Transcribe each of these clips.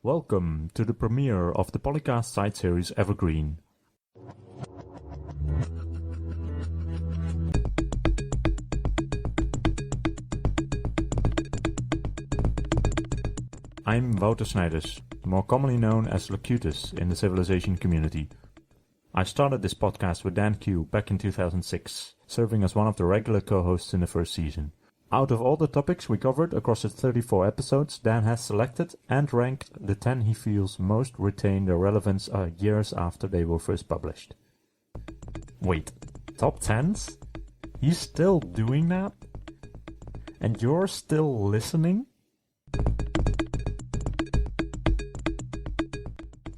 Welcome to the premiere of the PolyCast side series Evergreen. I'm Wouter Snijders, more commonly known as Locutus in the Civilization community. I started this podcast with Dan Q back in 2006, serving as one of the regular co-hosts in the first season. Out of all the topics we covered across the 34 episodes, Dan has selected and ranked the 10 he feels most retain their relevance years after they were first published. Wait, top 10s? He's still doing that? And you're still listening?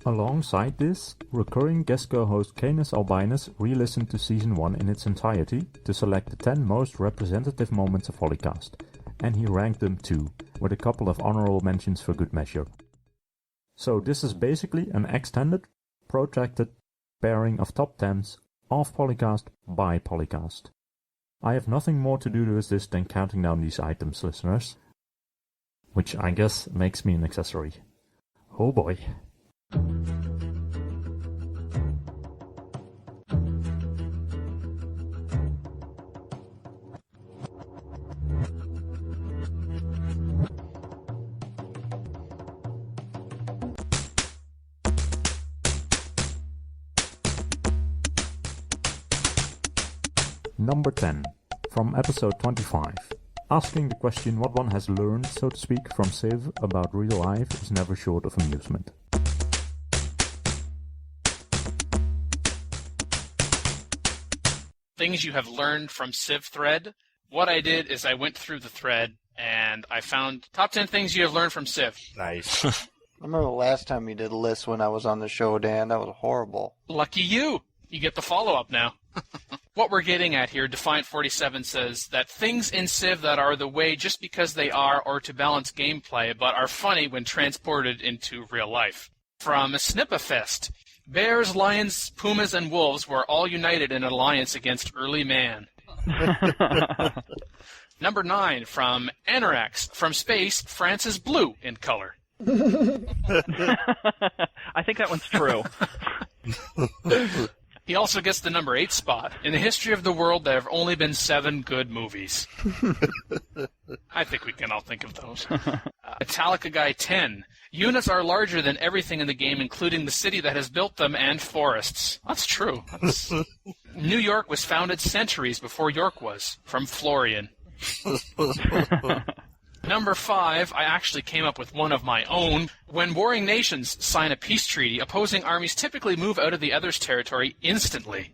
Alongside this, recurring guest co-host Canis Albinus re-listened to Season 1 in its entirety to select the 10 most representative moments of PolyCast, and he ranked them too, with a couple of honorable mentions for good measure. So this is basically an extended, protracted pairing of top 10s of PolyCast by PolyCast. I have nothing more to do with this than counting down these items, listeners. Which I guess makes me an accessory. Oh boy. Number 10, from episode 25. Asking the question what one has learned, so to speak, from Civ about real life is never short of amusement. Things you have learned from Civ thread. What I did is I went through the thread and I found top 10 things you have learned from Civ. Nice. I remember the last time you did a list when I was on the show, Dan. That was horrible. Lucky you. You get the follow-up now. What we're getting at here, Defiant47 says that things in Civ that are the way just because they are or to balance gameplay, but are funny when transported into real life. From Snipafest. Bears, lions, pumas, and wolves were all united in an alliance against early man. Number 9, from Anorax. From space, France is blue in color. I think that one's true. He also gets the number 8 spot. In the history of the world, there have only been 7 good movies. I think we can all think of those. Metallica Guy 10. Units are larger than everything in the game, including the city that has built them and forests. That's true. New York was founded centuries before York was. From Florian. Number 5, I actually came up with one of my own. When warring nations sign a peace treaty, opposing armies typically move out of the other's territory instantly.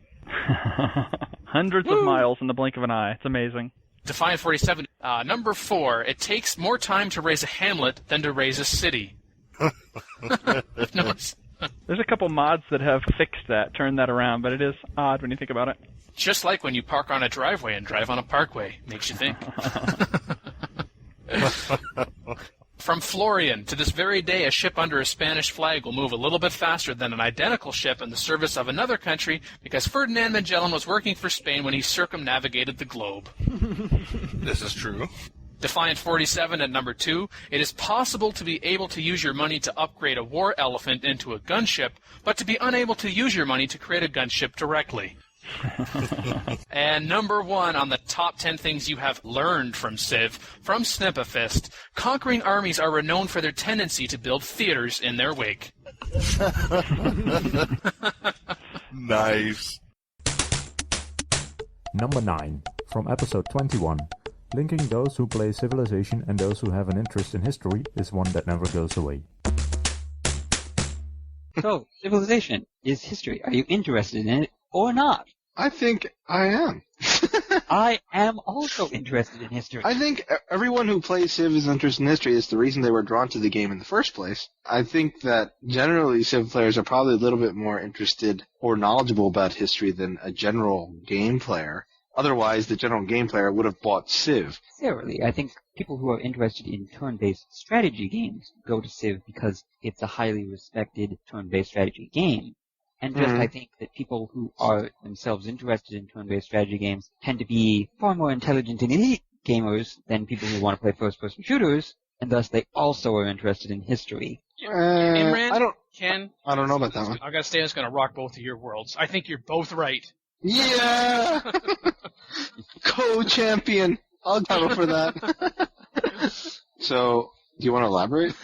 Hundreds of miles in the blink of an eye. It's amazing. Defiant47. Number 4, it takes more time to raise a hamlet than to raise a city. There's a couple mods that have fixed that, turned that around, but it is odd when you think about it. Just like when you park on a driveway and drive on a parkway. Makes you think. From Florian, to this very day, a ship under a Spanish flag will move a little bit faster than an identical ship in the service of another country because Ferdinand Magellan was working for Spain when he circumnavigated the globe. This is true. Defiant47 at number 2. It is possible to be able to use your money to upgrade a war elephant into a gunship, but to be unable to use your money to create a gunship directly. And number 1 on the top 10 things you have learned from Civ, from Snipafist. Conquering armies are renowned for their tendency to build theaters in their wake. Nice. Number 9, from episode 21. Linking those who play Civilization and those who have an interest in history is one that never goes away. So, Civilization is history. Are you interested in it or not? I think I am. I am also interested in history. I think everyone who plays Civ is interested in history. Is the reason they were drawn to the game in the first place. I think that generally Civ players are probably a little bit more interested or knowledgeable about history than a general game player. Otherwise, the general game player would have bought Civ. Necessarily. I think people who are interested in turn-based strategy games go to Civ because it's a highly respected turn-based strategy game. And just I think that people who are themselves interested in turn-based strategy games tend to be far more intelligent and elite gamers than people who want to play first-person shooters, and thus they also are interested in history. Imran, I don't Ken, know about that one. I gotta say, it's gonna rock both of your worlds. I think you're both right. Yeah! Co-champion. I'll go for that. So, do you want to elaborate?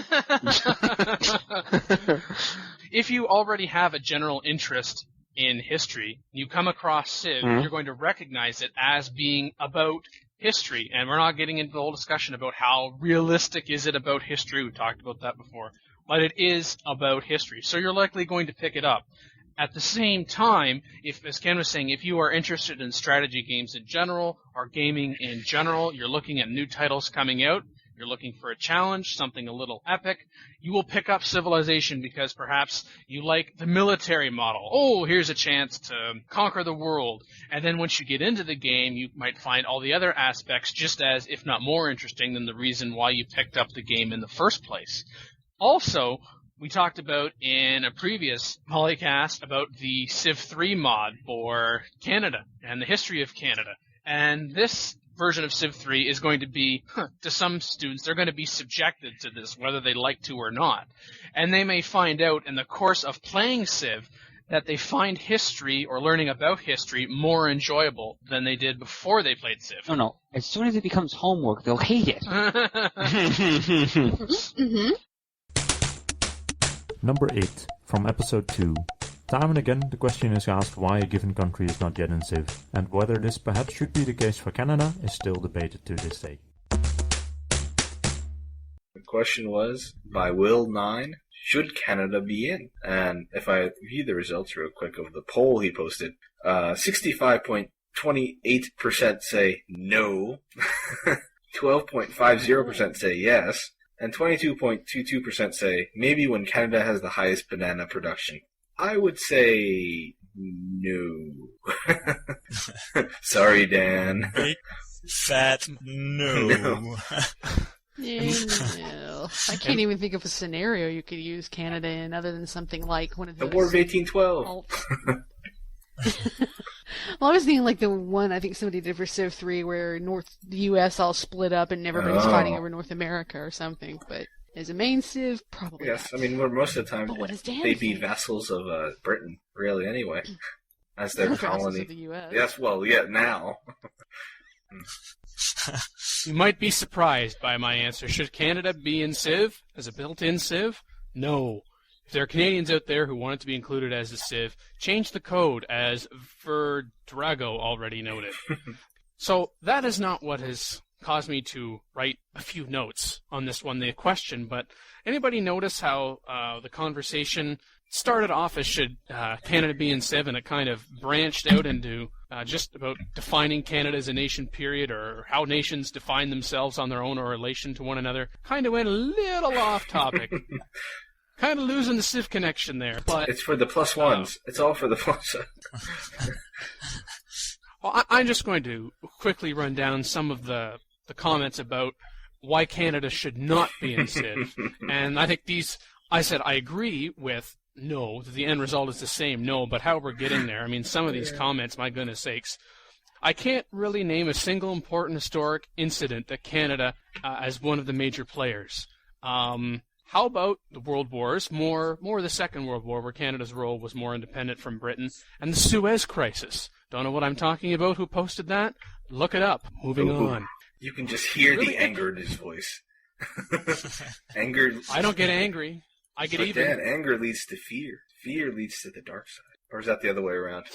If you already have a general interest in history, you come across Civ, you're going to recognize it as being about history. And we're not getting into the whole discussion about how realistic is it about history. We talked about that before. But it is about history. So you're likely going to pick it up. At the same time, if, as Ken was saying, if you are interested in strategy games in general, or gaming in general, you're looking at new titles coming out, you're looking for a challenge, something a little epic, you will pick up Civilization because perhaps you like the military model. Oh, here's a chance to conquer the world. And then once you get into the game, you might find all the other aspects just as, if not more interesting than the reason why you picked up the game in the first place. Also, we talked about in a previous PolyCast about the Civ 3 mod for Canada and the history of Canada. And this version of Civ 3 is going to be, to some students, they're going to be subjected to this, whether they like to or not. And they may find out in the course of playing Civ that they find history or learning about history more enjoyable than they did before they played Civ. No. As soon as it becomes homework, they'll hate it. Number 8, from episode 2. Time and again, the question is asked why a given country is not yet in Civ, and whether this perhaps should be the case for Canada is still debated to this day. The question was, by Will9, should Canada be in? And if I view the results real quick of the poll he posted, 65.28% say no, 12.50% say yes, and 22.22% say maybe when Canada has the highest banana production. I would say no. Sorry, Dan. Big fat no. No. I can't even think of a scenario you could use Canada in other than something like one of those. The War of 1812. Well, I was thinking like the one I think somebody did for Civ 3 where the U.S. all split up and everybody's fighting over North America or something, but as a main Civ, probably yes, not. I mean, most of the time they'd be vassals of Britain, really, anyway, as their colony. Of the US. Yes, well, yeah, now. You might be surprised by my answer. Should Canada be in Civ as a built-in Civ? No. If there are Canadians out there who want it to be included as a Civ, change the code, as Verdrago already noted. So that is not what has caused me to write a few notes on this one, the question, but anybody notice how the conversation started off as should Canada be in Civ, and it kind of branched out into just about defining Canada as a nation, period, or how nations define themselves on their own or relation to one another. Kind of went a little off topic. Kind of losing the Civ connection there, but it's for the plus ones. It's all for the plus. Well, I'm just going to quickly run down some of the comments about why Canada should not be in Civ. And I think I said I agree with no, that the end result is the same, no, but how we're getting there. I mean, some of these comments, my goodness sakes. I can't really name a single important historic incident that Canada as one of the major players. How about the World Wars, more the Second World War, where Canada's role was more independent from Britain, and the Suez Crisis? Don't know what I'm talking about. Who posted that? Look it up. Moving on. You can just hear the anger in his voice. Anger. I don't get angry. I get even. Dan, anger leads to fear. Fear leads to the dark side. Or is that the other way around?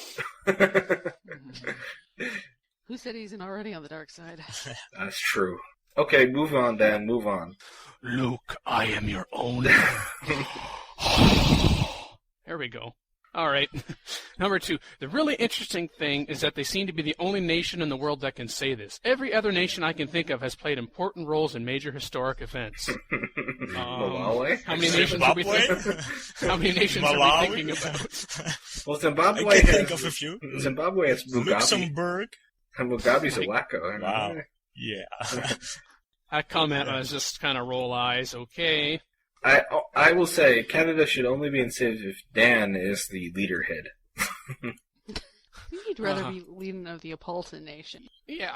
Who said he's already on the dark side? That's true. Okay, move on, Dan. Move on. Luke, I am your owner. There we go. All right. Number 2. The really interesting thing is that they seem to be the only nation in the world that can say this. Every other nation I can think of has played important roles in major historic events. Malawi? How many nations are we thinking about? Well, Zimbabwe I can think of a few. Zimbabwe has Mugabe. Luxembourg. And Mugabe's a wacko. Wow. Yeah. That comment was just kind of roll eyes. Okay. I will say Canada should only be in Civ if Dan is the leader head. I think you'd rather be leading of the Apolton nation. Yeah,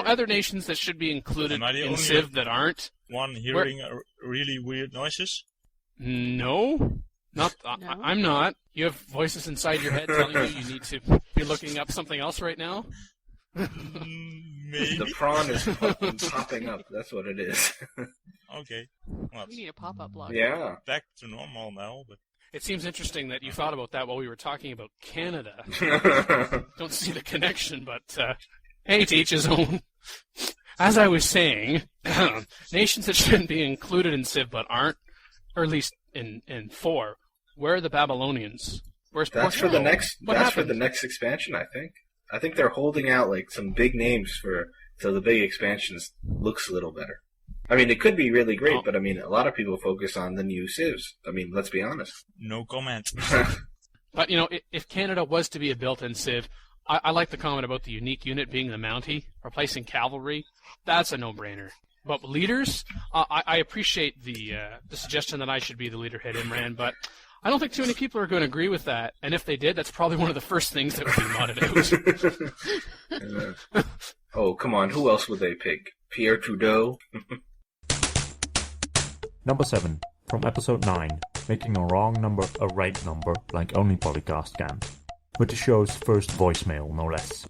other nations that should be included in Civ that aren't. One hearing really weird noises? No. Not. No? I'm not. You have voices inside your head telling you need to be looking up something else right now? Maybe. The prawn is popping up. That's what it is. Okay. Well, We need a pop-up block. Yeah. back to normal now, but It seems interesting that you thought about that while we were talking about Canada. Don't see the connection, but hey, to each his own. As I was saying, nations that shouldn't be included in Civ but aren't, or at least in 4, where are the Babylonians? Where's That's for Portugal? the next. What That's for happened? the next expansion, I think. I think they're holding out like some big names so the big expansions looks a little better. I mean, it could be really great, but I mean, a lot of people focus on the new civs. I mean, let's be honest. no comment. But, you know, if Canada was to be a built-in Civ, I like the comment about the unique unit being the Mountie, replacing cavalry. That's a no-brainer. But leaders, I appreciate the suggestion that I should be the leader head Imran, but I don't think too many people are going to agree with that. And if they did, that's probably one of the first things that would be modded out. Oh, come on. Who else would they pick? Pierre Trudeau? Number 7, from episode 9, making a wrong number a right number like only PolyCast can. With the show's first voicemail, no less.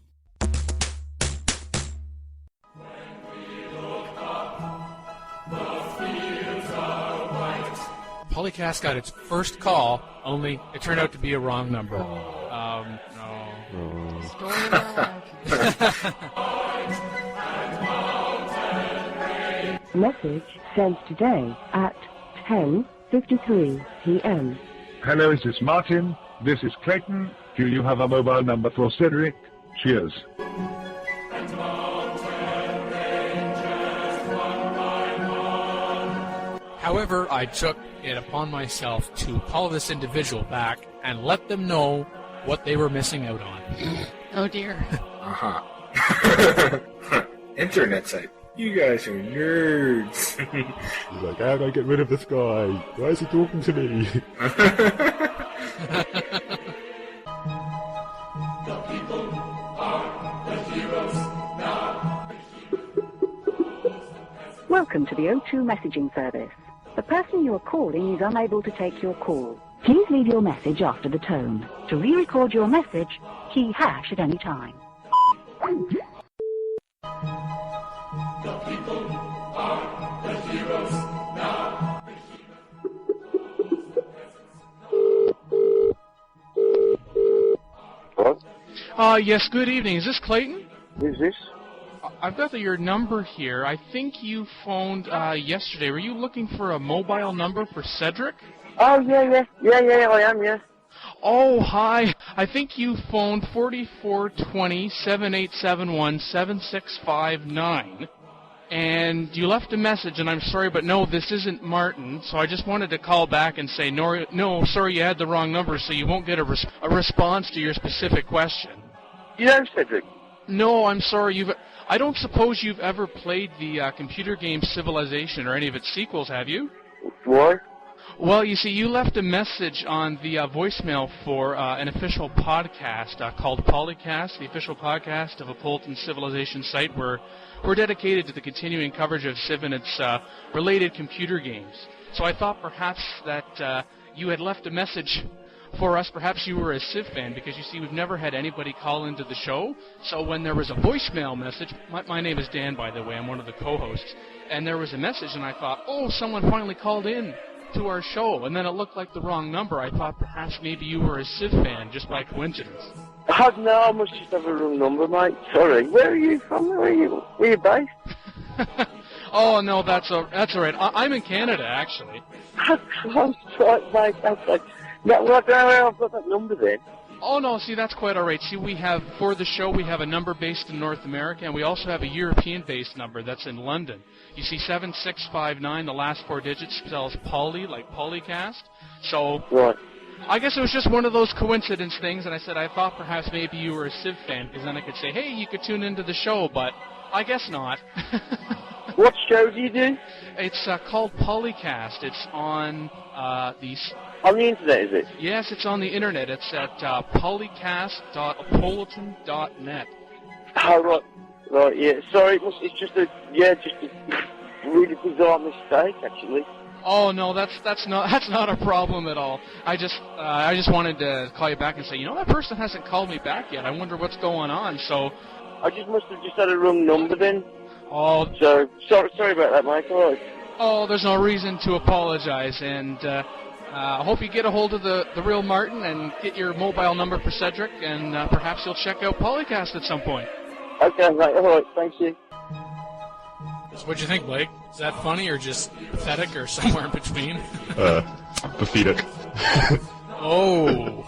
PolyCast got its first call, only it turned out to be a wrong number. No. Story of our life. Message sent today at 10:53 p.m. Hello, is this Martin? This is Clayton. Do you have a mobile number for Cedric? Cheers. However, I took it upon myself to call this individual back and let them know what they were missing out on. Oh dear. Uh-huh. Internet site. You guys are nerds. He's like, how do I get rid of this guy? Why is he talking to me? Welcome to the O2 messaging service. The person you are calling is unable to take your call. Please leave your message after the tone. To re-record your message, key hash at any time. Hello? Yes, good evening. Is this Clayton? Who's this? I've got your number here. I think you phoned yesterday. Were you looking for a mobile number for Cedric? Oh, yeah, I am, yeah. Oh, hi. I think you phoned 4420-7871-7659. And you left a message, and I'm sorry, but no, this isn't Martin. So I just wanted to call back and say, no, sorry, you had the wrong number, so you won't get a response to your specific question. You know Cedric? No, I'm sorry. I don't suppose you've ever played the computer game Civilization or any of its sequels, have you? Why? Well, you see, you left a message on the voicemail for an official podcast called PolyCast, the official podcast of a Polton Civilization site where we're dedicated to the continuing coverage of Civ and its related computer games. So I thought perhaps that you had left a message for us. Perhaps you were a Civ fan, because you see, we've never had anybody call into the show. So when there was a voicemail message, my name is Dan, by the way, I'm one of the co-hosts, and there was a message, and I thought, oh, someone finally called in to our show, and then it looked like the wrong number. I thought perhaps maybe you were a Civ fan, just by coincidence. Oh, no, I must just have a wrong number, mate. Sorry. Where are you from? Where are you based? Oh, no, that's all right. I'm in Canada, actually. I'm sorry, mate. That's like... No, well, I don't know where I've got that number then. Oh, no, see, that's quite all right. See, for the show, we have a number based in North America, and we also have a European-based number that's in London. You see, 7659, the last 4 digits spells Poly, like PolyCast. So, right. I guess it was just one of those coincidence things, and I said I thought perhaps maybe you were a Civ fan, because then I could say, hey, you could tune into the show, but I guess not. What show do you do? It's called PolyCast. It's on on the internet, is it? Yes, it's on the internet. It's at polycast.apolloton.net. Oh, right. Right, yeah. Sorry, it's just a really bizarre mistake, actually. Oh no, that's not a problem at all. I just wanted to call you back and say, that person hasn't called me back yet. I wonder what's going on. So I just must have just had a wrong number then. Oh, so sorry about that, Mike. All right. Oh, there's no reason to apologize, and I hope you get a hold of the real Martin and get your mobile number for Cedric, and perhaps you'll check out PolyCast at some point. Okay, right. All right. Thank you. So what'd you think, Blake? Is that funny or just pathetic or somewhere in between? Pathetic. Oh.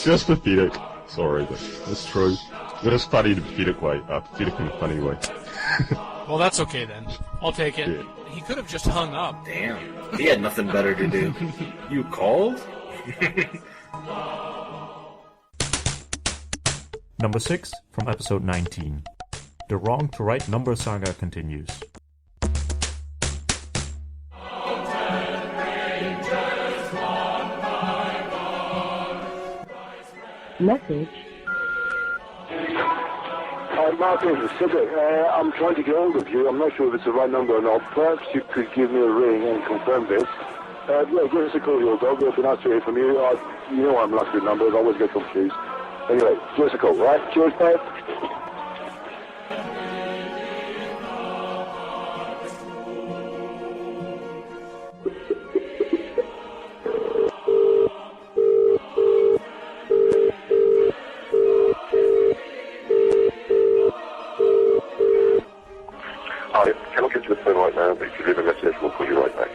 Just pathetic. Sorry, but it's true. It is funny in a pathetic way. Pathetic in a funny way. Well, that's okay then. I'll take it. Yeah. He could have just hung up. Damn. He had nothing better to do. You called? Number 6 from episode 19. The wrong to right number saga continues. Message. Martin, it's Cedric. I'm trying to get hold of you. I'm not sure if it's the right number or not. Perhaps you could give me a ring and confirm this. Give us a call, your dog. It'll be nice to hear from you. You know I'm lucky with numbers. I always get confused. Anyway, give us a call, right? Cheers, mate. I cannot get to the phone right now, but if you leave a message, we'll call you right back.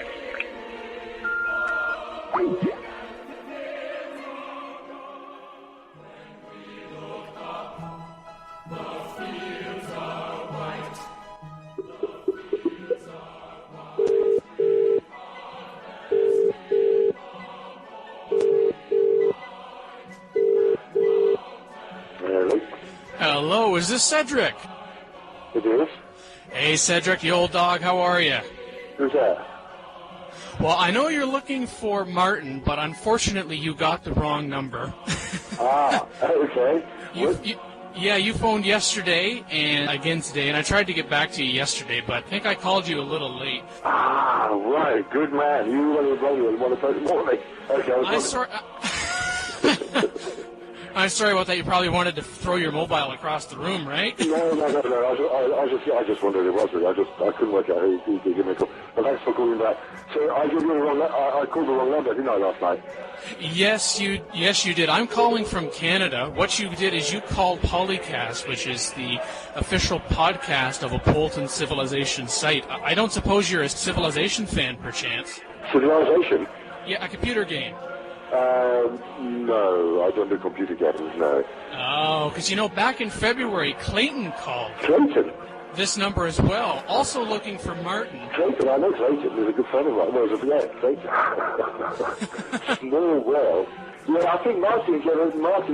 Hello? Hello, is this Cedric? It is? Hey, Cedric, you old dog, how are you? Who's that? Well, I know you're looking for Martin, but unfortunately you got the wrong number. Okay. You phoned yesterday and again today, and I tried to get back to you yesterday, but I think I called you a little late. Right. Good man. You want to run me one o'clock in the morning. Okay, I'm sorry about that. You probably wanted to throw your mobile across the room, right? No. I just wondered who it was. I couldn't work out who gave me a call. But thanks for calling back. So I gave you the wrong. I called the wrong number, didn't I, last night? Yes, you did. I'm calling from Canada. What you did is you called PolyCast, which is the official podcast of a Polton Civilization site. I don't suppose you're a Civilization fan, perchance? Civilization? Yeah, a computer game. No, I don't do computer games, no. Oh, because back in February, Clayton called. Clayton? This number as well. Also looking for Martin. Clayton, I know Clayton. He's a good friend of mine. Clayton. Small world. Yeah, I think Martin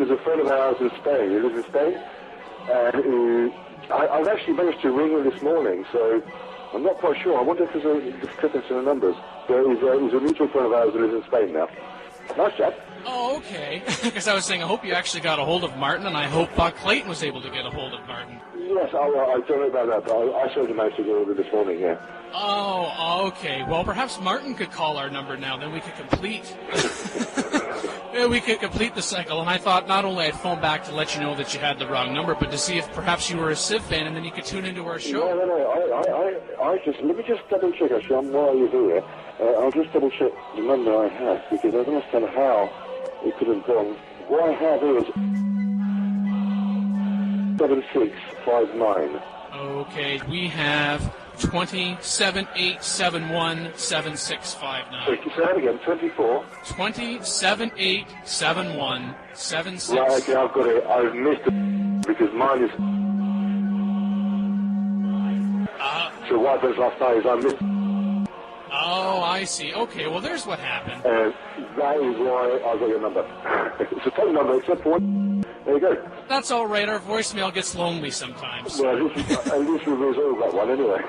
is a friend of ours in Spain. He lives in Spain. And I've actually managed to ring him this morning, so I'm not quite sure. I wonder if there's a discrepancy in the numbers. But he's a mutual friend of ours who lives in Spain now. Nice chap. Oh, okay. Because I was saying, I hope you actually got a hold of Martin, and I hope Clayton was able to get a hold of Martin. Yes, I don't know about that, but I certainly managed to get over this morning, yeah. Oh, okay. Well, perhaps Martin could call our number now, then we could complete. We could complete the cycle, and I thought not only I'd phone back to let you know that you had the wrong number, but to see if perhaps you were a Civ fan, and then you could tune into our show. No. Let me just double check, actually, while you're here. I'll just double check the number I have, because I don't understand how it could have gone. What I have is 7659. Okay, we have 2078717659. So say that again, 24? 20787176. Right, okay, I've got it. I've missed it because mine is... So what happens last night is I missed... Oh, I see. Okay, well, there's what happened. That is why I got your number. It's a phone number, except for one. There you go. That's all right. Our voicemail gets lonely sometimes. Well, at least we resolved that one anyway.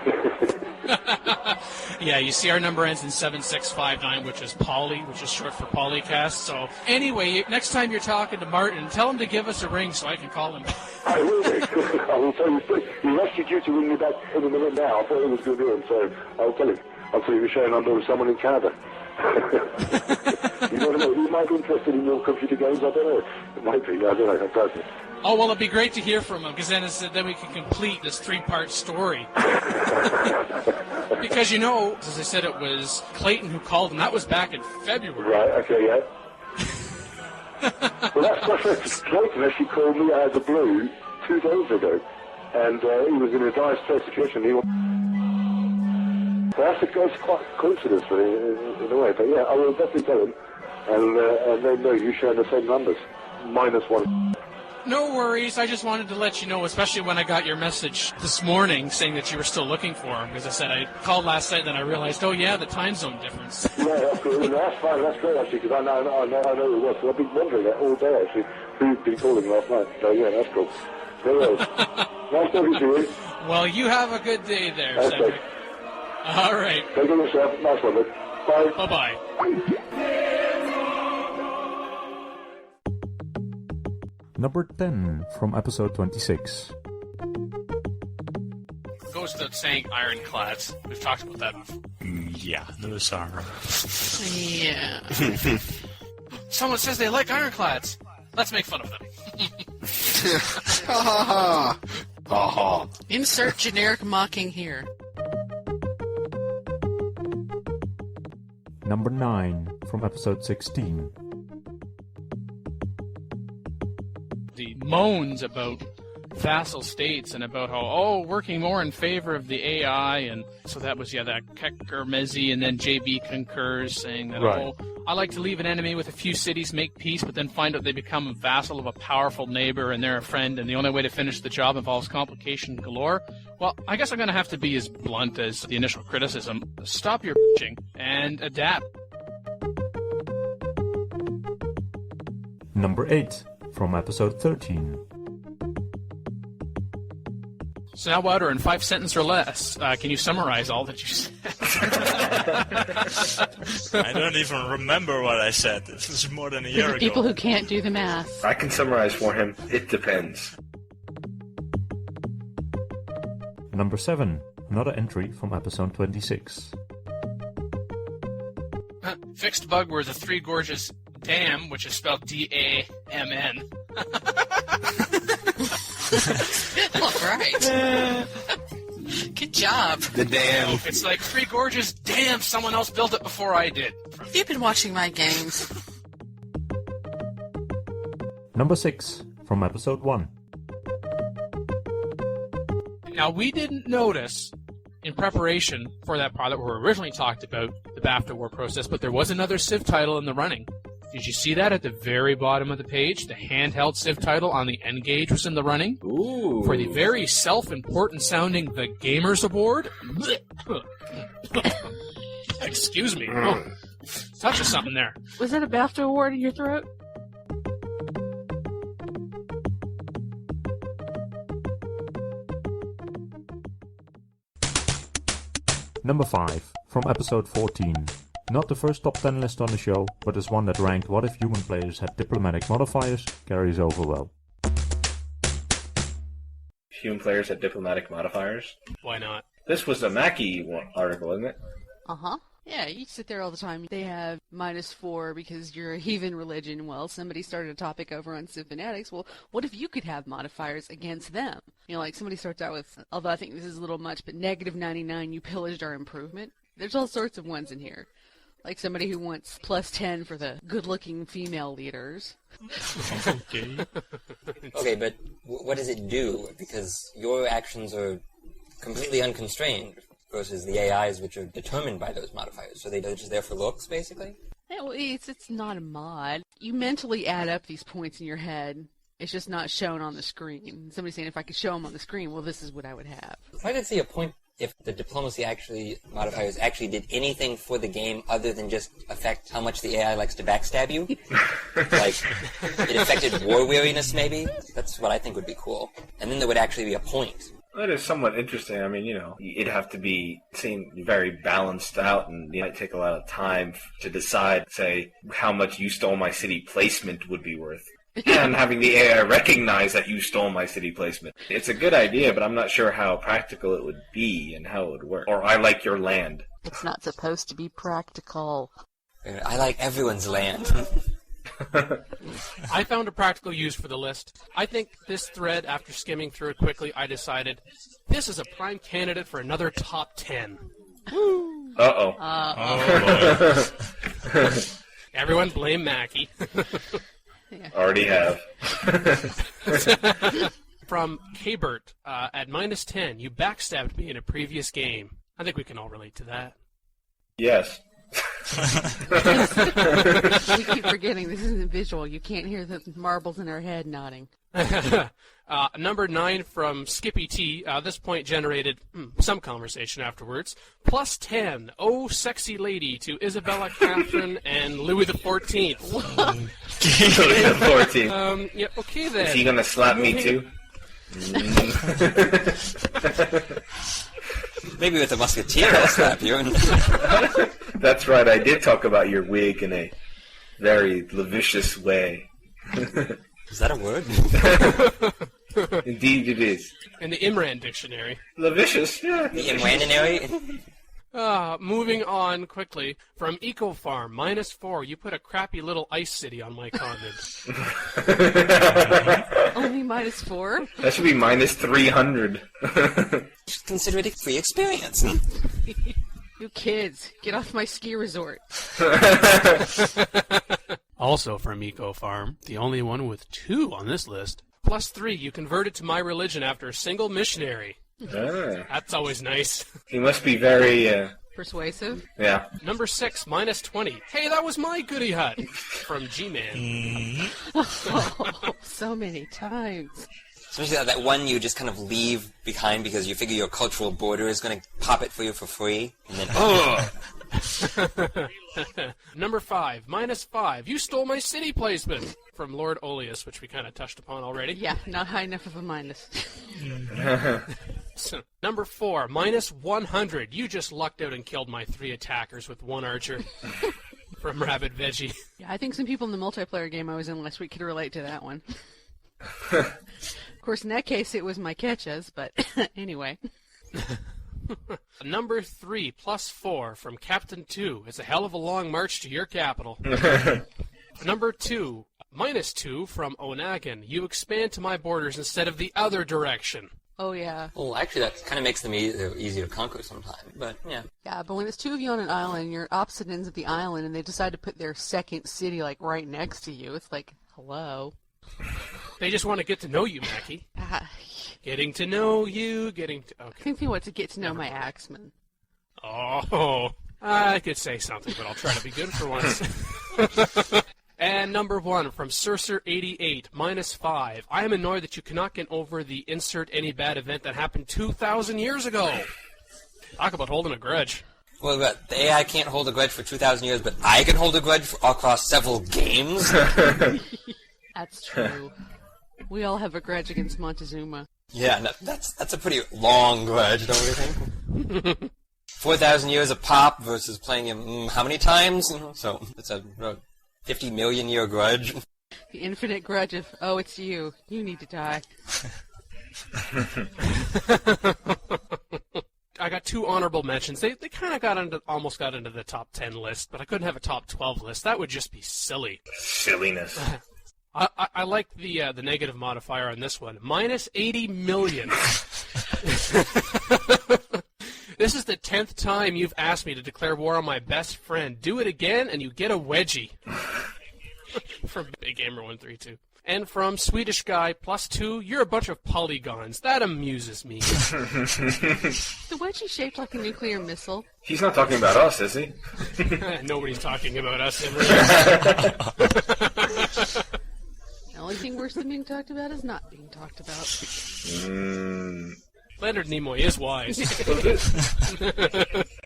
Yeah, you see our number ends in 7659, which is Poly, which is short for PolyCast. So anyway, next time you're talking to Martin, tell him to give us a ring so I can call him. I will do. I will tell you. He actually due to ring me back in a minute now. I thought he was going to do it, so I'll tell him. I thought you were showing under with someone in Canada. You never know. He might be interested in your computer games. I don't know. It might be. I don't know. Fantastic. Oh, well, it'd be great to hear from him, because then we can complete this 3-part story. Because, you know, as I said, it was Clayton who called, and that was back in February. Right, okay, yeah. Well, that's Clayton actually called me out of the blue 2 days ago, and he was in a dire situation. So that's quite a coincidence, really, in a way. But yeah, I will definitely tell him, and they know you share the same numbers, -1. No worries. I just wanted to let you know, especially when I got your message this morning saying that you were still looking for him. Because I said I called last night, then I realized, oh yeah, the time zone difference. Yeah, that's good. No, that's fine. That's great actually, because I know who it was. So I've been wondering that all day actually, who'd been calling last night. So yeah, that's cool. Very well. Nice talking to you. Well, you have a good day there, Okay. Cedric. All right. Take care of yourself. Nice one, mate. Bye. Bye-bye. Number 10 from episode 26. Goes without saying, ironclads. We've talked about that before. Yeah, those are. Yeah. Someone says they like ironclads. Let's make fun of them. Insert generic mocking here. Number 9 from episode 16. The moans about vassal states and about how, working more in favor of the AI, and so that was, that Kekermezi, and then JB concurs, saying that, Right. I like to leave an enemy with a few cities, make peace, but then find out they become a vassal of a powerful neighbor and they're a friend, and the only way to finish the job involves complication galore. Well, I guess I'm going to have to be as blunt as the initial criticism. Stop your bitching and adapt. Number 8 from episode 13. So now, Wouter, in 5 sentences or less, can you summarize all that you said? I don't even remember what I said. This is more than a year ago. People who can't do the math. I can summarize for him. It depends. Number 7, another entry from episode 26. Fixed bug were the Three Gorges Dam, which is spelled D-A-M-N. All right. Good job. The dam. It's like Three Gorges Dam. Someone else built it before I did. Have you been watching my games? Number 6 from episode 1. Now, we didn't notice in preparation for that part that we originally talked about, the BAFTA War process, but there was another Civ title in the running. Did you see that at the very bottom of the page? The handheld Civ title on the N-Gage was in the running. Ooh. For the very self-important sounding The Gamers Award. Excuse me. Oh, touch of something there. Was that a BAFTA award in your throat? Number 5 from episode 14. Not the first top 10 list on the show, but is one that ranked what if human players had diplomatic modifiers carries over well. Human players had diplomatic modifiers. Why not? This was a Mackie article, isn't it? Uh-huh. Yeah, you sit there all the time. They have -4 because you're a heathen religion. Well, somebody started a topic over on Civ Fanatics. Well, what if you could have modifiers against them? You know, like somebody starts out with, although I think this is a little much, but -99, you pillaged our improvement. There's all sorts of ones in here. Like somebody who wants +10 for the good-looking female leaders. Okay. Okay, but what does it do? Because your actions are completely unconstrained versus the AIs, which are determined by those modifiers. So they're just there for looks, basically? Yeah, well, it's not a mod. You mentally add up these points in your head. It's just not shown on the screen. Somebody's saying, if I could show them on the screen, well, this is what I would have. I didn't see a point if the diplomacy modifiers actually did anything for the game other than just affect how much the AI likes to backstab you. Like, it affected war weariness, maybe? That's what I think would be cool. And then there would actually be a point. That is somewhat interesting. I mean, it'd have to be seen very balanced out, and it might take a lot of time to decide, say, how much you stole my city placement would be worth. and having the AI recognize that you stole my city placement. It's a good idea, but I'm not sure how practical it would be and how it would work. Or I like your land. It's not supposed to be practical. I like everyone's land. I found a practical use for the list. I think this thread, after skimming through it quickly, I decided this is a prime candidate for another top 10. Uh-oh. Everyone blame Mackie. Already have. From K-Bert, at -10, you backstabbed me in a previous game. I think we can all relate to that. Yes. We keep forgetting this isn't visual. You can't hear the marbles in our head nodding. Number 9 from Skippy T. This point generated some conversation afterwards. +10. Oh, sexy lady to Isabella Catherine and Louis XIV. Louis XIV. Yeah, okay then. Is he gonna slap me too? Maybe with a musketeer I'll slap you. That's right, I did talk about your wig in a very lascivious way. Is that a word? Indeed it is. In the Imran dictionary. Lascivious, yeah. The Imranionary? Moving on quickly. From Eco Farm, -4. You put a crappy little ice city on my continent. Only -4? That should be -300. Just consider it a free experience. You kids, get off my ski resort. Also from Eco Farm, the only one with 2 on this list. +3, you converted to my religion after a single missionary. That's always nice. He must be very, Persuasive? Yeah. Number 6, -20. Hey, that was my goodie hut. From G-Man. Oh, so many times. Especially that one you just kind of leave behind because you figure your cultural border is going to pop it for you for free. And then, Number 5, -5. You stole my city placement. From Lord Oleus, which we kind of touched upon already. Yeah, not high enough of a minus. So, number 4, -100. You just lucked out and killed my 3 attackers with 1 archer. From Rabbit Veggie. Yeah, I think some people in the multiplayer game I was in last week could relate to that one. Of course, in that case, it was my catches, but anyway. Number 3, +4, from Captain 2. It's a hell of a long march to your capital. Number 2, -2, from Onagan. You expand to my borders instead of the other direction. Oh, yeah. well, actually, that kind of makes them easier to conquer sometimes, but yeah. Yeah, but when it's 2 of you on an island, you're opposite ends of the island, and they decide to put their second city, like, right next to you, it's like, hello. They just want to get to know you, Mackie. Getting to know you, okay. I think they want to get to know my axeman. Oh, I could say something, but I'll try to be good for once. And number 1, from Surcer88, -5. I am annoyed that you cannot get over the insert any bad event that happened 2,000 years ago. Talk about holding a grudge. Well, but the AI can't hold a grudge for 2,000 years, but I can hold a grudge across several games? That's true. We all have a grudge against Montezuma. Yeah, that's a pretty long grudge, don't you think? 4,000 years of pop versus playing him how many times? So it's a 50 million year grudge. The infinite grudge of, oh, it's you. You need to die. I got 2 honorable mentions. They kind of almost got into the top 10 list, but I couldn't have a top 12 list. That would just be silly. Silliness. I like the negative modifier on this one. -80 million. This is the 10th time you've asked me to declare war on my best friend. Do it again, and you get a wedgie. From Big Gamer 132. And from Swedish Guy, +2, you're a bunch of polygons. That amuses me. The wedgie shaped like a nuclear missile. He's not talking about us, is he? Nobody's talking about us, Henry. The only thing worse than being talked about is not being talked about. Leonard Nimoy is wise.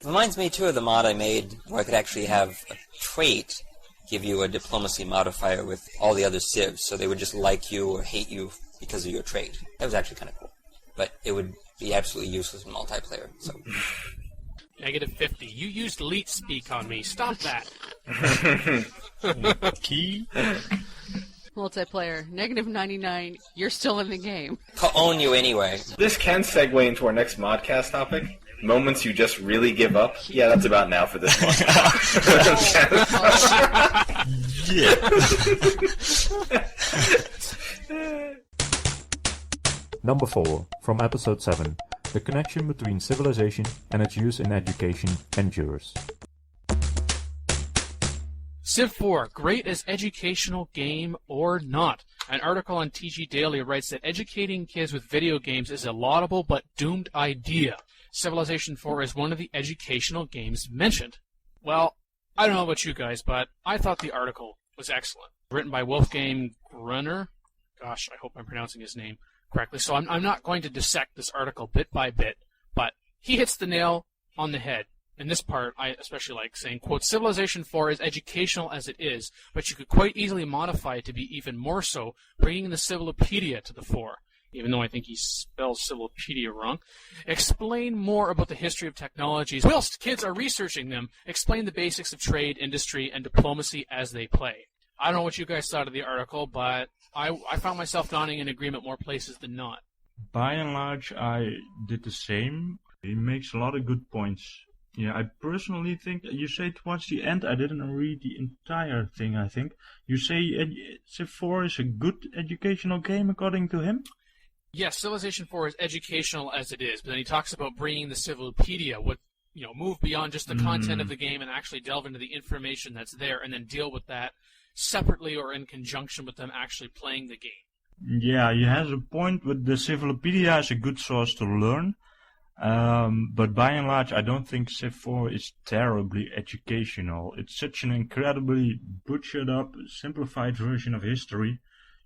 Reminds me, too, of the mod I made where I could actually have a trait give you a diplomacy modifier with all the other civs, so they would just like you or hate you because of your trait. That was actually kind of cool. But it would be absolutely useless in multiplayer, so... -50. You used elite speak on me. Stop that. Key. Multiplayer, -99, you're still in the game. I'll own you anyway. This can segue into our next modcast topic. Moments you just really give up. Yeah, that's about now for this Yeah. Number 4, from episode 7. The connection between civilization and its use in education endures. Civ 4, great as educational game or not? An article on TG Daily writes that educating kids with video games is a laudable but doomed idea. Civilization 4 is one of the educational games mentioned. Well, I don't know about you guys, but I thought the article was excellent. Written by Wolfgang Grunner. Gosh, I hope I'm pronouncing his name correctly. So I'm not going to dissect this article bit by bit, but he hits the nail on the head. In this part, I especially like saying, quote, Civilization 4 is educational as it is, but you could quite easily modify it to be even more so, bringing the Civilopedia to the fore. Even though I think he spells Civilopedia wrong. Explain more about the history of technologies whilst kids are researching them. Explain the basics of trade, industry, and diplomacy as they play. I don't know what you guys thought of the article, but I found myself nodding in agreement more places than not. By and large, I did the same. He makes a lot of good points. Yeah, I personally think you say towards the end, I didn't read the entire thing, I think. You say Civ 4 is a good educational game according to him? Yes, Civilization 4 is educational as it is, but then he talks about bringing the Civilopedia, move beyond just the content of the game and actually delve into the information that's there and then deal with that separately or in conjunction with them actually playing the game. Yeah, he has a point, but the Civilopedia is a good source to learn. But by and large, I don't think Civ 4 is terribly educational. It's such an incredibly butchered up, simplified version of history.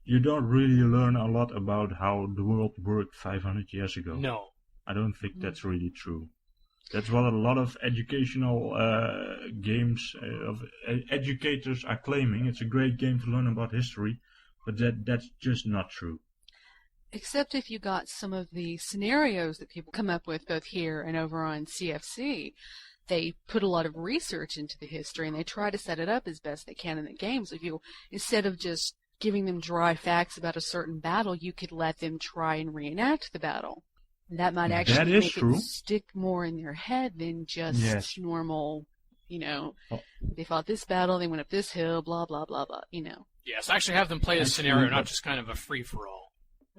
You don't really learn a lot about how the world worked 500 years ago. No. I don't think that's really true. That's what a lot of educational games of educators are claiming. It's a great game to learn about history, but that's just not true. Except if you got some of the scenarios that people come up with both here and over on CFC. They put a lot of research into the history and they try to set it up as best they can in the games. If you, instead of just giving them dry facts about a certain battle, you could let them try and reenact the battle. And that might actually make it stick more in their head than just normal, they fought this battle, they went up this hill, blah, blah, blah, blah, Yes, actually have them play a scenario, not just kind of a free-for-all.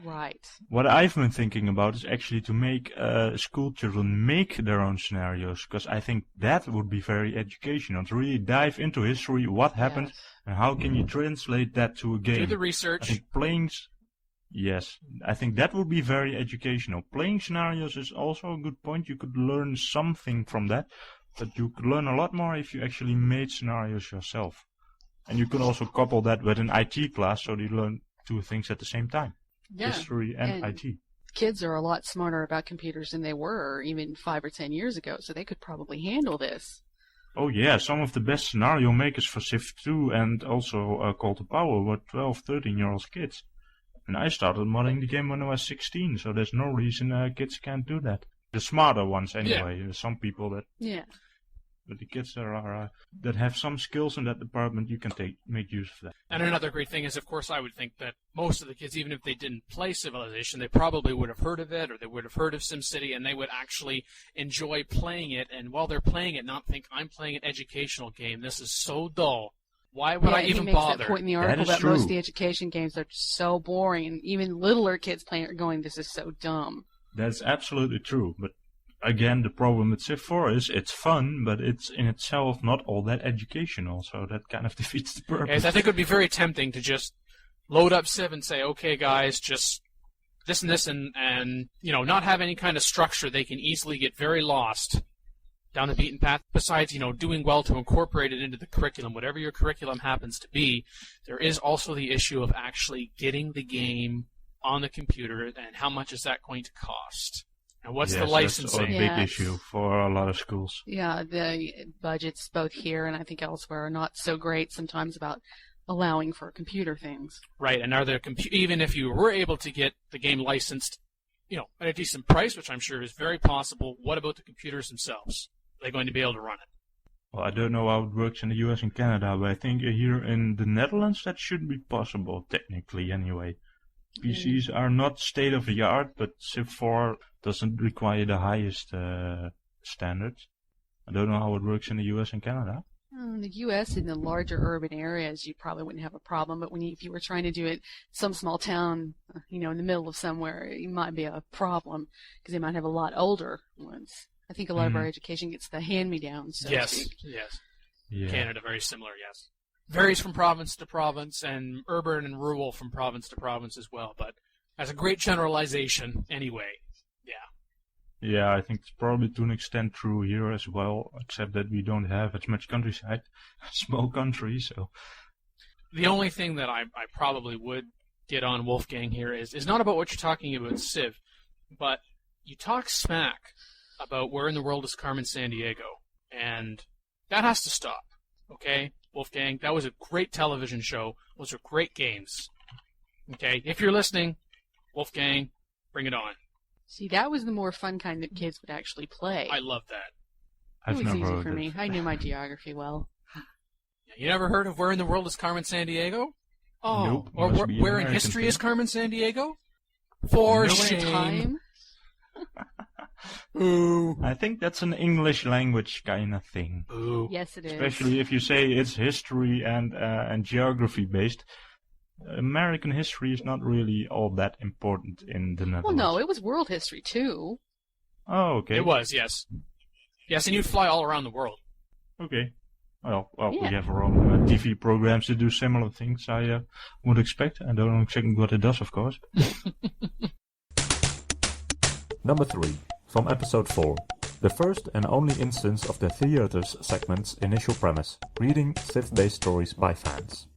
Right. What I've been thinking about is actually to make school children make their own scenarios, because I think that would be very educational, to really dive into history, what happened, and how can you translate that to a game. Do the research. I think that would be very educational. Playing scenarios is also a good point. You could learn something from that, but you could learn a lot more if you actually made scenarios yourself. And you could also couple that with an IT class, so you learn two things at the same time. Yeah. History and IT. Kids are a lot smarter about computers than they were even 5 or 10 years ago, so they could probably handle this. Oh yeah, some of the best scenario makers for Civ 2 and also Call to Power were 12, 13-year-old kids. And I started modding the game when I was 16, so there's no reason kids can't do that. The smarter ones anyway. There's some people that... Yeah. But the kids that have some skills in that department, you can make use of that. And another great thing is, of course, I would think that most of the kids, even if they didn't play Civilization, they probably would have heard of it, or they would have heard of SimCity, and they would actually enjoy playing it, and while they're playing it, not think, I'm playing an educational game, this is so dull. Why would I even bother? He makes that point in the article that most of the education games are so boring, and even littler kids playing it are going, this is so dumb. That's absolutely true, but again, the problem with Civ 4 is it's fun, but it's in itself not all that educational, so that kind of defeats the purpose. Yes, I think it would be very tempting to just load up Civ and say, okay, guys, just this and this, and not have any kind of structure. They can easily get very lost down the beaten path. Besides, doing well to incorporate it into the curriculum, whatever your curriculum happens to be, there is also the issue of actually getting the game on the computer, and how much is that going to cost? And what's the licensing? That's a big issue for a lot of schools. Yeah, the budgets both here and I think elsewhere are not so great sometimes about allowing for computer things. Right, and are there even if you were able to get the game licensed, at a decent price, which I'm sure is very possible, what about the computers themselves? Are they going to be able to run it? Well, I don't know how it works in the US and Canada, but I think here in the Netherlands that should be possible, technically anyway. PCs are not state-of-the-art, but Civ 4 doesn't require the highest standards. I don't know how it works in the US and Canada. In the U.S., in the larger urban areas, you probably wouldn't have a problem. But if you were trying to do it some small town, in the middle of somewhere, it might be a problem because they might have a lot older ones. I think a lot of our education gets the hand-me-downs. So to speak. Yes. Yeah. Canada, very similar, yes. Varies from province to province, and urban and rural from province to province as well. But as a great generalization, anyway, yeah. Yeah, I think it's probably to an extent true here as well, except that we don't have as much countryside. Small country, so. The only thing that I probably would get on Wolfgang here is not about what you're talking about, Civ, but you talk smack about where in the world is Carmen Sandiego, and that has to stop, okay? Wolfgang, that was a great television show. Those are great games. Okay, if you're listening, Wolfgang, bring it on. See, that was the more fun kind that kids would actually play. I love that. It was easy for me. I knew my geography well. You never heard of Where in the World is Carmen Sandiego? Oh, nope, or Where in History thing. Is Carmen Sandiego? For shame. Time? Ooh. I think that's an English language kind of thing. Ooh. Yes, it is. Especially if you say it's history and geography based. American history is not really all that important in the Netherlands. Well, no, it was world history too. Oh, okay. It was, yes. Yes, and you'd fly all around the world. Okay. Well, Yeah. we have our own TV programs to do similar things, I would expect. I don't know exactly what it does, of course. Number 3, from episode 4. The first and only instance of the Theaters segment's initial premise, reading Civ-based stories by fans.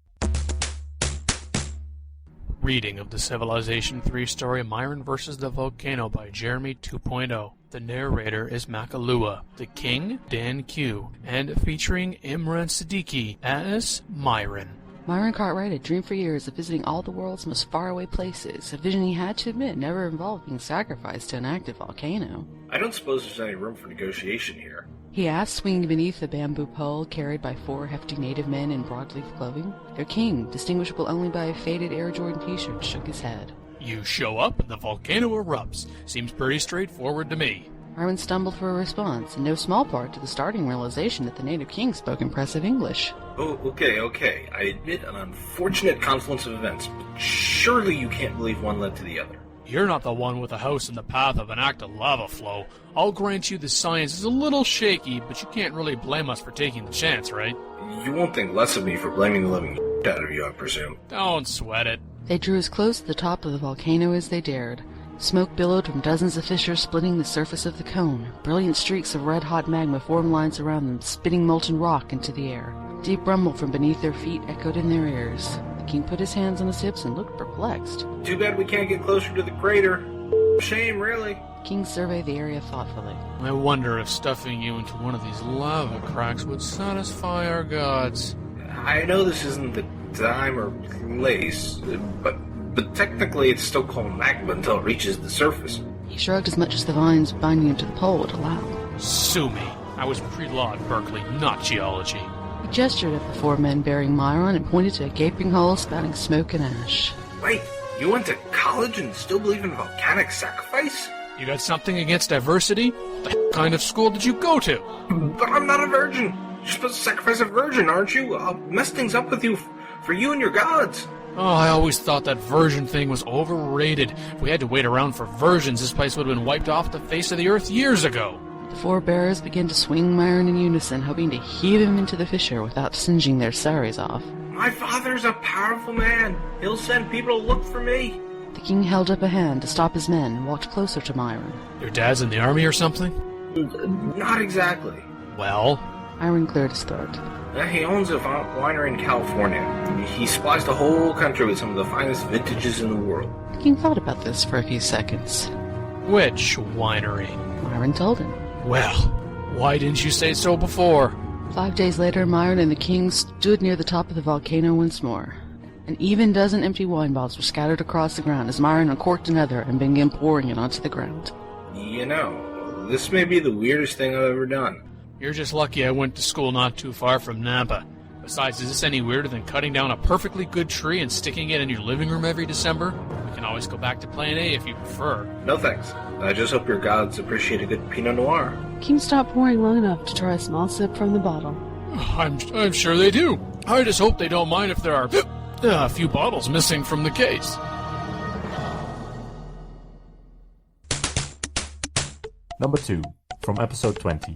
Reading of the Civilization 3 story Myron vs. the Volcano by Jeremy 2.0. The narrator is Makalua, the king, Dan Q, and featuring Imran Siddiqui as Myron. Myron Cartwright had dreamed for years of visiting all the world's most faraway places, a vision he had to admit never involved being sacrificed to an active volcano. I don't suppose there's any room for negotiation here. He asked, swinging beneath a bamboo pole carried by 4 hefty native men in broadleaf clothing. Their king, distinguishable only by a faded Air Jordan t-shirt, shook his head. You show up and the volcano erupts. Seems pretty straightforward to me. Myron stumbled for a response, in no small part to the starting realization that the native king spoke impressive English. Oh, okay. I admit an unfortunate confluence of events, but surely you can't believe one led to the other. You're not the one with a house in the path of an active lava flow. I'll grant you the science is a little shaky, but you can't really blame us for taking the chance, right? You won't think less of me for blaming the living out of you, I presume. Don't sweat it. They drew as close to the top of the volcano as they dared. Smoke billowed from dozens of fissures splitting the surface of the cone. Brilliant streaks of red-hot magma formed lines around them, spitting molten rock into the air. Deep rumble from beneath their feet echoed in their ears. The king put his hands on his hips and looked perplexed. Too bad we can't get closer to the crater. Shame, really. King surveyed the area thoughtfully. I wonder if stuffing you into one of these lava cracks would satisfy our gods. I know this isn't the time or place, but technically it's still called magma until it reaches the surface. He shrugged as much as the vines binding him to the pole would allow. Sue me. I was pre-law at Berkeley, not geology. He gestured at the 4 men bearing Myron and pointed to a gaping hole spouting smoke and ash. Wait, you went to college and still believe in volcanic sacrifice? You got something against diversity? What the kind of school did you go to? But I'm not a virgin. You're supposed to sacrifice a virgin, aren't you? I'll mess things up with you for you and your gods. Oh, I always thought that version thing was overrated. If we had to wait around for versions, this place would have been wiped off the face of the earth years ago. The 4 bearers began to swing Myron in unison, hoping to heave him into the fissure without singeing their saris off. My father's a powerful man. He'll send people to look for me. The king held up a hand to stop his men and walked closer to Myron. Your dad's in the army or something? Not exactly. Well? Myron cleared his throat. He owns a winery in California. He supplies the whole country with some of the finest vintages in the world. The king thought about this for a few seconds. Which winery? Myron told him. Well, why didn't you say so before? 5 days later, Myron and the king stood near the top of the volcano once more. An even dozen empty wine bottles were scattered across the ground as Myron uncorked another and began pouring it onto the ground. You know, this may be the weirdest thing I've ever done. You're just lucky I went to school not too far from Napa. Besides, is this any weirder than cutting down a perfectly good tree and sticking it in your living room every December? We can always go back to Plan A if you prefer. No thanks. I just hope your gods appreciate a good Pinot Noir. Can you stop pouring long enough to try a small sip from the bottle? I'm sure they do. I just hope they don't mind if there are a few bottles missing from the case. Number 2, from episode 20.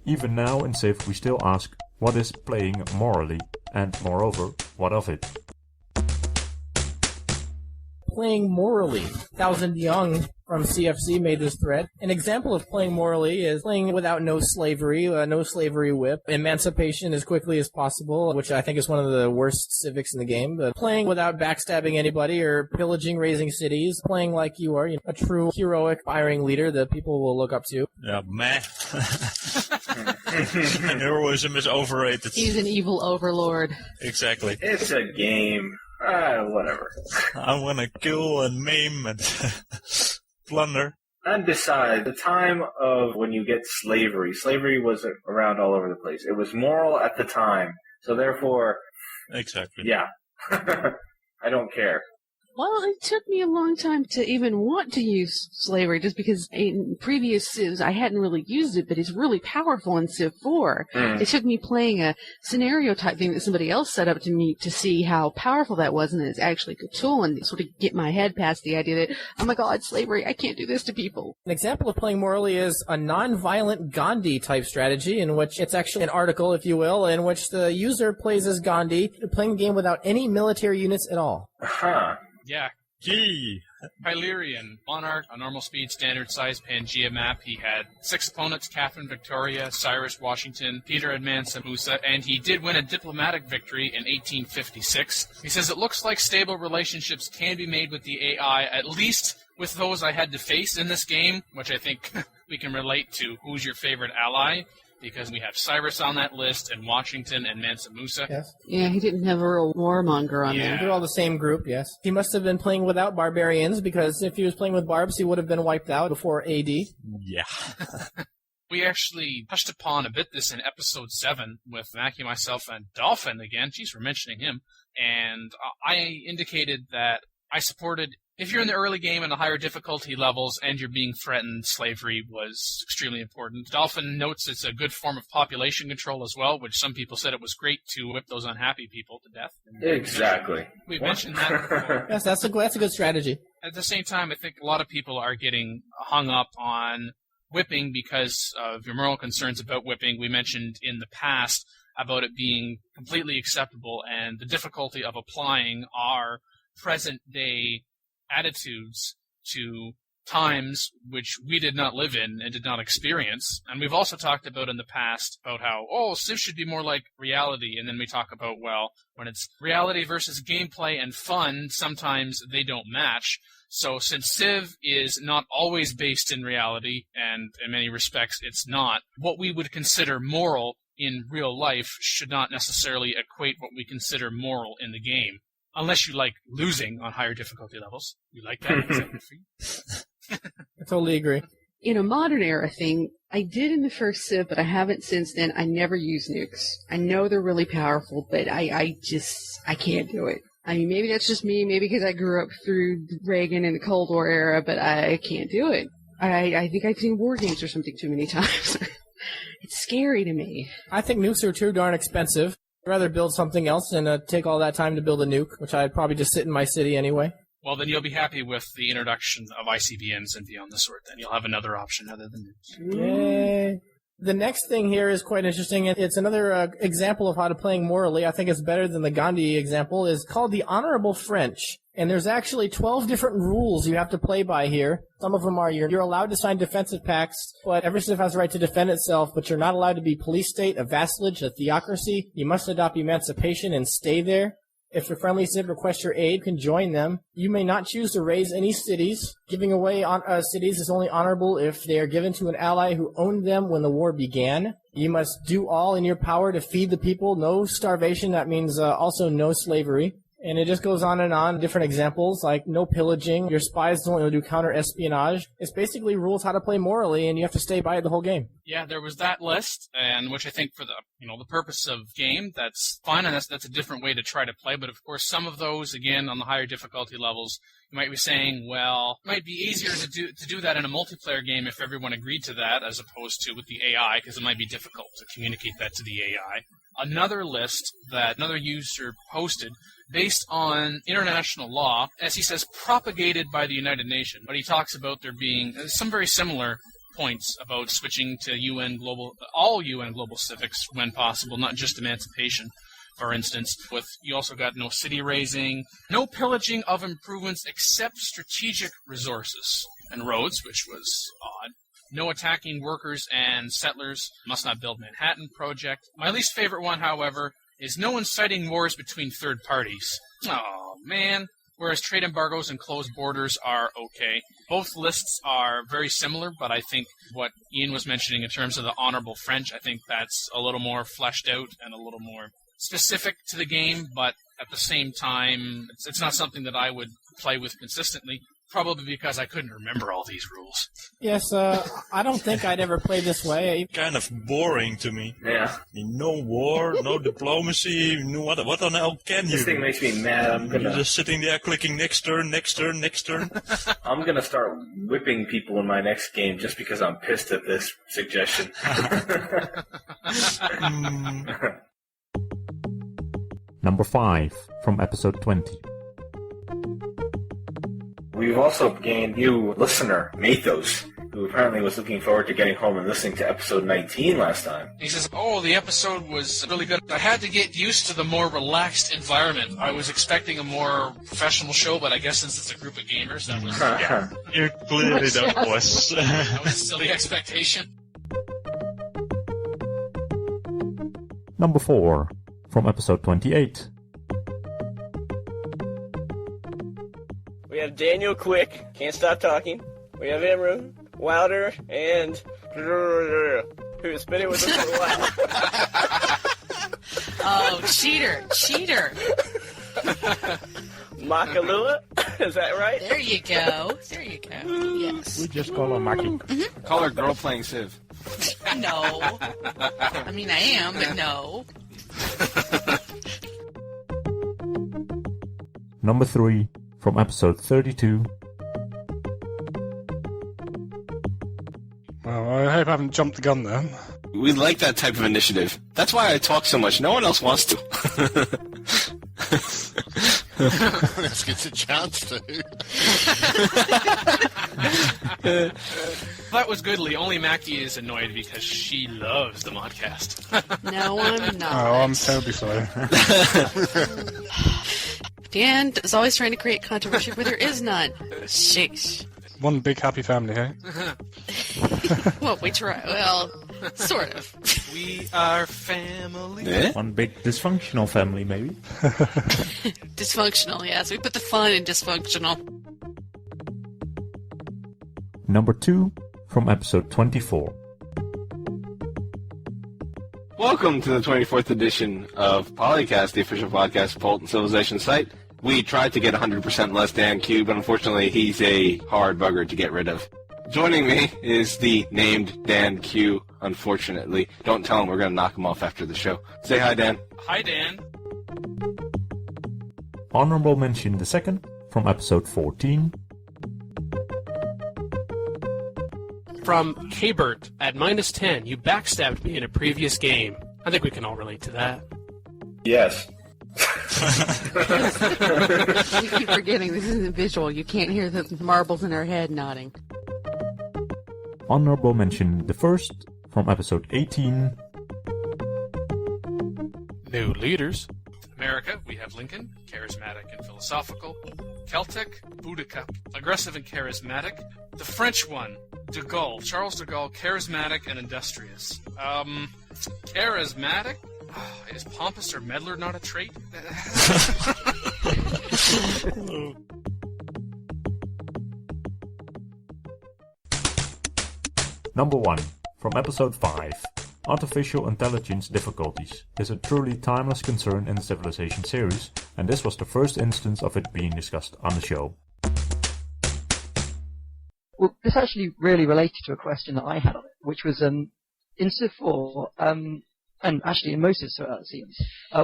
Even now in Civ we still ask, what is playing morally? And moreover, what of it? Playing morally. Thousand Young from CFC made this thread. An example of playing morally is playing without no slavery whip, emancipation as quickly as possible, which I think is one of the worst civics in the game, but playing without backstabbing anybody or pillaging razing cities, playing like you are, a true heroic, aspiring leader that people will look up to. Yeah, meh. Heroism is overrated. He's an evil overlord. Exactly. It's a game. Whatever. I want to kill and maim and plunder. And besides, the time of when you get slavery was around all over the place. It was moral at the time. So therefore... Exactly. Yeah. I don't care. Well, it took me a long time to even want to use slavery, just because in previous Civs I hadn't really used it, but it's really powerful in Civ 4. It took me playing a scenario type thing that somebody else set up to me to see how powerful that was, and it's actually a good tool, and sort of get my head past the idea that, oh my god, slavery, I can't do this to people. An example of playing morally is a non-violent Gandhi type strategy, in which it's actually an article, if you will, in which the user plays as Gandhi, playing the game without any military units at all. Huh. Yeah. Gee. Hylian, Monarch, a normal speed, standard size Pangea map. He had 6 opponents, Catherine Victoria, Cyrus Washington, Peter and Mansa Musa, and he did win a diplomatic victory in 1856. He says it looks like stable relationships can be made with the AI, at least with those I had to face in this game, which I think we can relate to who's your favorite ally. Because we have Cyrus on that list, and Washington, and Mansa Musa. Yes. Yeah, he didn't have a real warmonger on there. They're all the same group, yes. He must have been playing without barbarians, because if he was playing with barbs, he would have been wiped out before AD. Yeah. We actually touched upon a bit this in episode 7 with Mackie, myself, and Dolphin again. Jeez, we're mentioning him. And I indicated that I supported, if you're in the early game and the higher difficulty levels and you're being threatened, slavery was extremely important. Dolphin notes it's a good form of population control as well, which some people said it was great to whip those unhappy people to death. Exactly. We mentioned that before. Yes, that's a good strategy. At the same time, I think a lot of people are getting hung up on whipping because of your moral concerns about whipping. We mentioned in the past about it being completely acceptable and the difficulty of applying our present-day attitudes to times which we did not live in and did not experience. And we've also talked about in the past about how, Civ should be more like reality, and then we talk about, well, when it's reality versus gameplay and fun, sometimes they don't match. So since Civ is not always based in reality, and in many respects it's not, what we would consider moral in real life should not necessarily equate what we consider moral in the game. Unless you like losing on higher difficulty levels. You like that? Is that good for you? I totally agree. In a modern era thing, I did in the first Civ, but I haven't since then. I never use nukes. I know they're really powerful, but I can't do it. I mean, maybe that's just me, maybe because I grew up through Reagan and the Cold War era, but I can't do it. I think I've seen war games or something too many times. It's scary to me. I think nukes are too darn expensive. I'd rather build something else than take all that time to build a nuke, which I'd probably just sit in my city anyway. Well, then you'll be happy with the introduction of ICBMs and beyond the sort. Then you'll have another option other than nukes. Yay. The next thing here is quite interesting. It's another example of how to playing morally. I think it's better than the Gandhi example. Is called the Honorable French. And there's actually 12 different rules you have to play by here. Some of them are you're allowed to sign defensive pacts, but every civ has the right to defend itself, but you're not allowed to be police state, a vassalage, a theocracy. You must adopt emancipation and stay there. If your friendly civ requests your aid, you can join them. You may not choose to raise any cities. Giving away cities is only honorable if they are given to an ally who owned them when the war began. You must do all in your power to feed the people. No starvation. That means also no slavery. And it just goes on, different examples, like no pillaging, your spies don't do counter-espionage. It's basically rules how to play morally, and you have to stay by it the whole game. Yeah, there was that list, and which I think for the purpose of game, that's fine, and that's a different way to try to play. But of course, some of those, again, on the higher difficulty levels, you might be saying, well, it might be easier to do that in a multiplayer game if everyone agreed to that, as opposed to with the AI, because it might be difficult to communicate that to the AI. Another list that another user posted, based on international law, as he says, propagated by the United Nations. But he talks about there being some very similar points about switching to all UN global civics when possible, not just emancipation. For instance, you also got no city raising, no pillaging of improvements except strategic resources and roads, which was odd. No attacking workers and settlers, must not build Manhattan Project. My least favorite one, however, is no inciting wars between third parties. Oh, man. Whereas trade embargoes and closed borders are okay. Both lists are very similar, but I think what Ian was mentioning in terms of the honorable French, I think that's a little more fleshed out and a little more specific to the game, but at the same time, it's not something that I would play with consistently, probably because I couldn't remember all these rules. Yes, I don't think I'd ever play this way. Kind of boring to me. Yeah. No war, no diplomacy. What on hell can you? This thing makes me mad. You're just sitting there clicking next turn, next turn, next turn. I'm gonna start whipping people in my next game just because I'm pissed at this suggestion. Number 5, from episode 20. We've also gained new listener, Mathos, who apparently was looking forward to getting home and listening to episode 19 last time. He says, the episode was really good. I had to get used to the more relaxed environment. I was expecting a more professional show, but I guess since it's a group of gamers, that was... You clearly that was. That was a silly expectation. Number 4, from episode 28. We have Daniel Quick, can't stop talking. We have Imran, Wouter, and who's spinning with us for a while. Oh, cheater. Makalua, is that right? There you go. Yes. We just call her Maki. Mm-hmm. Call her girl playing Civ. No. I mean, I am, but no. Number 3, from episode 32. Well, I hope I haven't jumped the gun there. We like that type of initiative. That's why I talk so much. No one else wants to. Let's get a chance to. That was good, Lee. Only Mackie is annoyed because she loves the modcast. No, I'm not. Oh, I'm terribly sorry. Dan is always trying to create controversy where there is none. Sheesh. One big happy family, hey? Well, we try. Well, sort of. We are family. Yeah? One big dysfunctional family, maybe. Dysfunctional, yes. We put the fun in dysfunctional. Number 2, from episode 24. Welcome to the 24th edition of PolyCast, the official podcast of Polton Civilization site. We tried to get 100% less Dan Q, but unfortunately he's a hard bugger to get rid of. Joining me is the named Dan Q, unfortunately. Don't tell him we're going to knock him off after the show. Say hi, Dan. Hi, Dan. Honorable mention the second, from episode 14. From Kabert at -10, you backstabbed me in a previous game. I think we can all relate to that. Yes. We keep forgetting this isn't visual. You can't hear the marbles in our head nodding. Honorable mention the first, from episode 18. New leaders. America, we have Lincoln, charismatic and philosophical. Celtic, Boudica, aggressive and charismatic. The French one, de Gaulle, Charles de Gaulle, charismatic and industrious. Charismatic? Is pompous or meddler not a trait? Number 1, from episode 5. Artificial intelligence difficulties is a truly timeless concern in the Civilization series, and this was the first instance of it being discussed on the show. Well, this actually really related to a question that I had on it, which was, in Civ 4, and actually in most Civ, so it seems,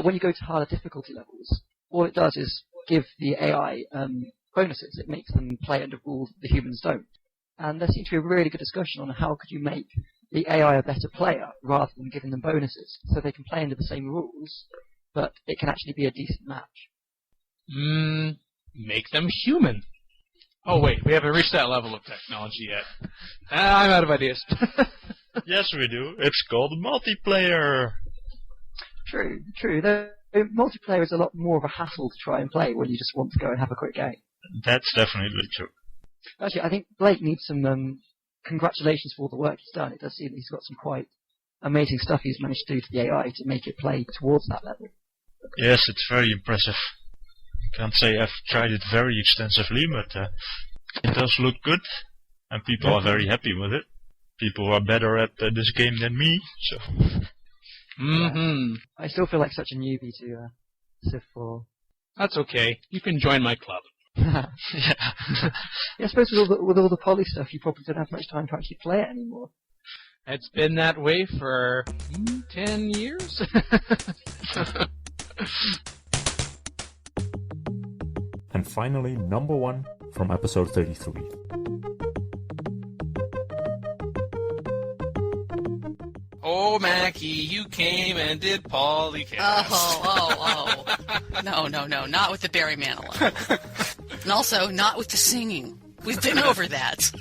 when you go to harder difficulty levels, all it does is give the AI bonuses. It makes them play under rules that the humans don't. And there seems to be a really good discussion on how could you make the AI a better player rather than giving them bonuses, so they can play under the same rules, but it can actually be a decent match. Make them human. Oh wait, we haven't reached that level of technology yet. I'm out of ideas. Yes, we do. It's called multiplayer. True. Multiplayer is a lot more of a hassle to try and play when you just want to go and have a quick game. That's definitely true. Actually, I think Blake needs some congratulations for all the work he's done. It does seem that he's got some quite amazing stuff he's managed to do to the AI to make it play towards that level. Yes, it's very impressive. I can't say I've tried it very extensively, but it does look good, and people are very happy with it. People are better at this game than me, so... Mm-hmm. I still feel like such a newbie to Civ 4. That's okay. You can join my club. Yeah, I suppose with all the poly stuff, you probably don't have much time to actually play it anymore. It's been that way for 10 years. And finally, number 1 from episode 33. Oh, Mackie, you came and did PolyCast. Oh. No, not with the Barry Manilow. And also, not with the singing. We've been over that.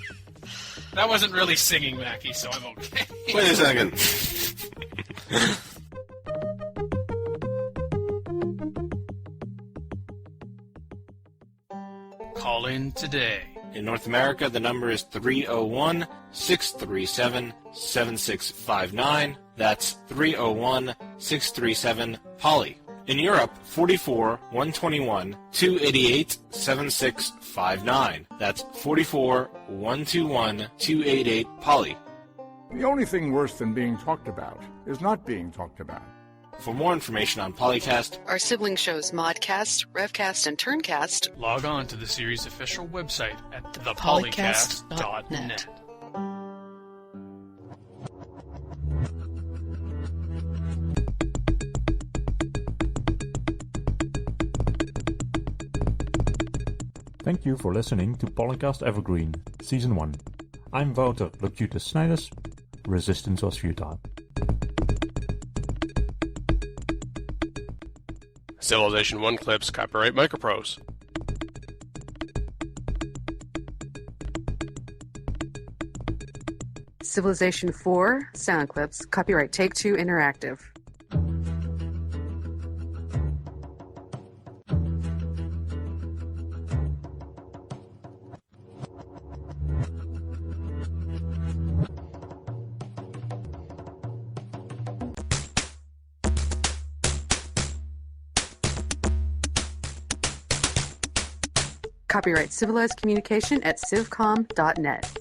That wasn't really singing, Mackie, so I'm okay. Wait a second. Call in today. In North America, the number is 301-637-7659. That's 301-637-POLY. In Europe, 44-121-288-7659. That's 44-121-288-POLY. The only thing worse than being talked about is not being talked about. For more information on PolyCast, Our sibling shows Modcast, Revcast, and Turncast. Log on to the series' official website at thepolycast.net. Thank you for listening to PolyCast Evergreen, Season 1. I'm Wouter, Locutus Snijders. Resistance was futile. Civilization 1 clips, copyright Microprose. Civilization 4 sound clips, copyright Take-Two Interactive. Copyright Civilized Communication at civcom.net.